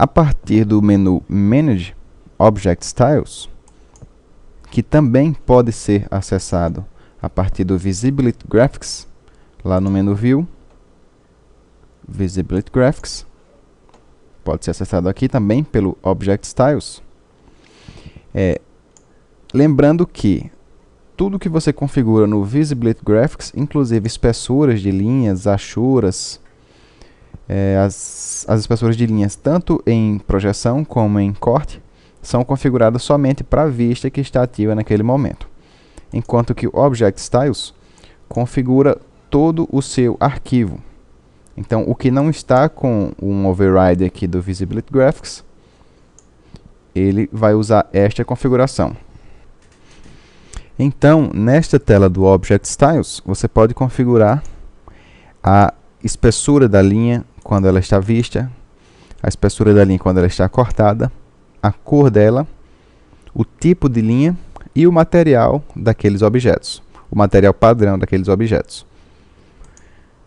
a partir do menu Manage Object Styles, que também pode ser acessado a partir do Visibility Graphics, lá no menu View, Visibility Graphics, pode ser acessado aqui também pelo Object Styles. Lembrando que tudo que você configura no Visibility Graphics, inclusive espessuras de linhas, achuras, as espessuras de linhas tanto em projeção como em corte, são configuradas somente para a vista que está ativa naquele momento. Enquanto que o Object Styles configura todo o seu arquivo. Então, o que não está com um override aqui do Visibility Graphics, ele vai usar esta configuração. Então, nesta tela do Object Styles, você pode configurar a espessura da linha quando ela está vista, a espessura da linha quando ela está cortada, a cor dela, o tipo de linha e o material daqueles objetos, o material padrão daqueles objetos.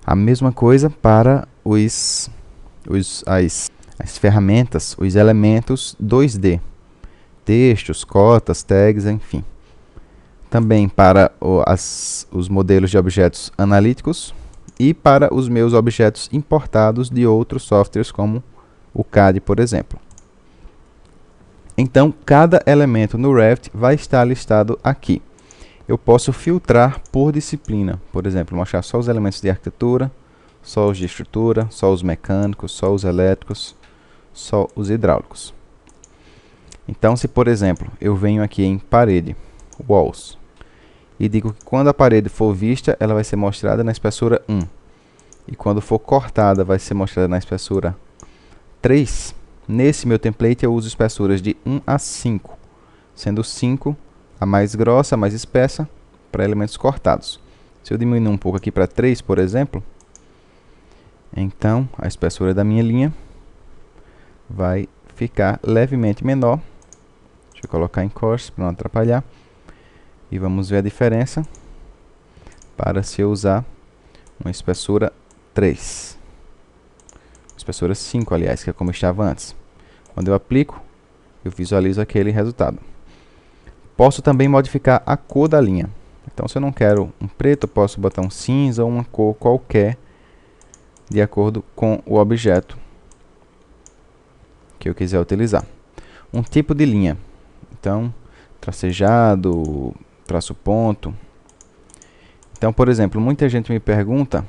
A mesma coisa para as ferramentas, os elementos 2D, textos, cotas, tags, enfim. Também para os modelos de objetos analíticos e para os meus objetos importados de outros softwares, como o CAD, por exemplo. Então, cada elemento no Revit vai estar listado aqui. Eu posso filtrar por disciplina, por exemplo, mostrar só os elementos de arquitetura, só os de estrutura, só os mecânicos, só os elétricos, só os hidráulicos. Então, se por exemplo, eu venho aqui em parede, Walls, e digo que quando a parede for vista, ela vai ser mostrada na espessura 1. E quando for cortada, vai ser mostrada na espessura 3. Nesse meu template eu uso espessuras de 1 a 5, sendo 5 a mais grossa, a mais espessa, para elementos cortados. Se eu diminuir um pouco aqui para 3, por exemplo, então a espessura da minha linha vai ficar levemente menor. Deixa eu colocar em course para não atrapalhar. E vamos ver a diferença para se eu usar uma espessura 3. Espessura 5, aliás, que é como estava antes. Quando eu aplico, eu visualizo aquele resultado. Posso também modificar a cor da linha. Então, se eu não quero um preto, eu posso botar um cinza ou uma cor qualquer de acordo com o objeto que eu quiser utilizar. Um tipo de linha. Então, tracejado, traço ponto. Então, por exemplo, muita gente me pergunta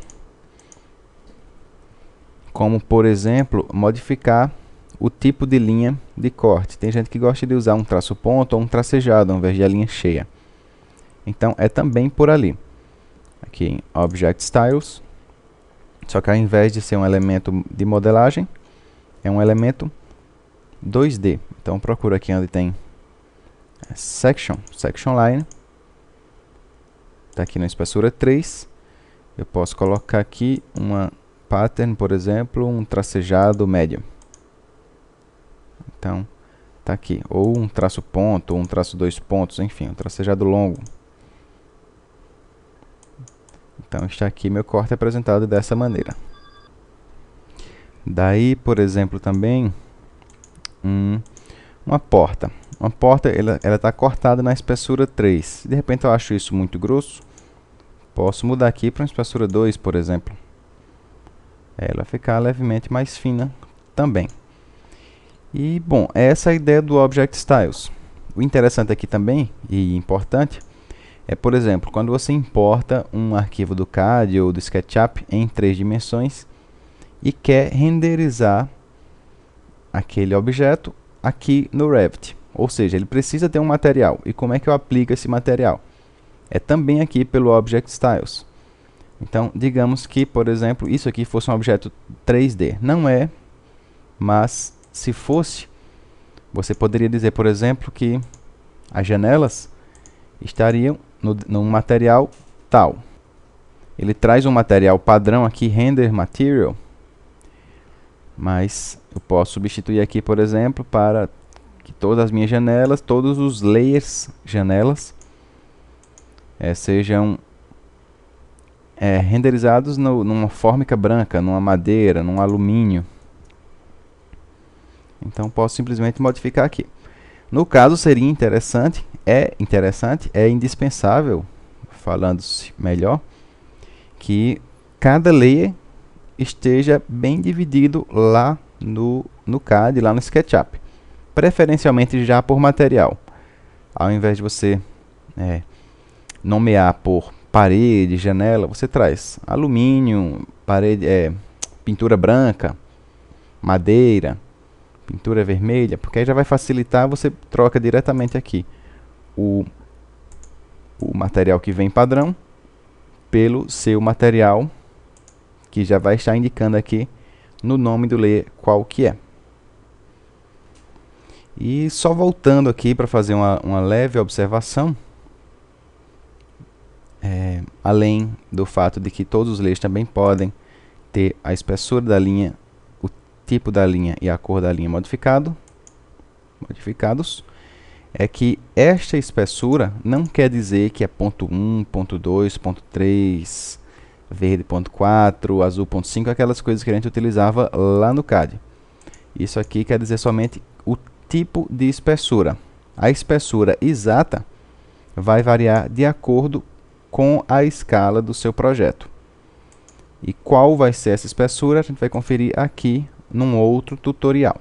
como, por exemplo, modificar o tipo de linha de corte. Tem gente que gosta de usar um traço ponto ou um tracejado ao invés de a linha cheia. Então, é também por ali. Aqui em Object Styles. Só que ao invés de ser um elemento de modelagem, é um elemento 2D. Então, procuro aqui onde tem Section Line. Está aqui na espessura 3. Eu posso colocar aqui uma pattern, por exemplo, um tracejado médio. Então, está aqui. Ou um traço ponto, ou um traço 2 pontos, enfim, um tracejado longo. Então, está aqui meu corte apresentado dessa maneira. Daí, por exemplo, também uma porta. Uma porta, ela está cortada na espessura 3. De repente eu acho isso muito grosso. Posso mudar aqui para uma espessura 2, por exemplo. Ela vai ficar levemente mais fina também. E, bom, essa é a ideia do Object Styles. O interessante aqui também, e importante, é, por exemplo, quando você importa um arquivo do CAD ou do SketchUp em 3 dimensões e quer renderizar aquele objeto aqui no Revit. Ou seja, ele precisa ter um material. E como é que eu aplico esse material? É também aqui pelo Object Styles. Então, digamos que, por exemplo, isso aqui fosse um objeto 3D. Não é, mas se fosse, você poderia dizer, por exemplo, que as janelas estariam no material tal. Ele traz um material padrão aqui, Render Material, mas eu posso substituir aqui, por exemplo, para que todas as minhas janelas, todos os layers janelas sejam renderizados numa fórmica branca, numa madeira, num alumínio. Então posso simplesmente modificar aqui. No caso, seria interessante, é indispensável, falando-se melhor, que cada layer esteja bem dividido lá no CAD, lá no SketchUp. Preferencialmente já por material. Ao invés de você nomear por parede, janela, você traz alumínio, parede, pintura branca, madeira, pintura vermelha, porque aí já vai facilitar, você troca diretamente aqui o material que vem padrão pelo seu material, que já vai estar indicando aqui no nome do layer qual que é. E só voltando aqui para fazer uma leve observação, além do fato de que todos os layers também podem ter a espessura da linha, o tipo da linha e a cor da linha modificados, é que esta espessura não quer dizer que é ponto 1, ponto 2, ponto 3, verde ponto 4, azul ponto 5, aquelas coisas que a gente utilizava lá no CAD. Isso aqui quer dizer somente o tipo de espessura. A espessura exata vai variar de acordo com a escala do seu projeto. E qual vai ser essa espessura, a gente vai conferir aqui num outro tutorial.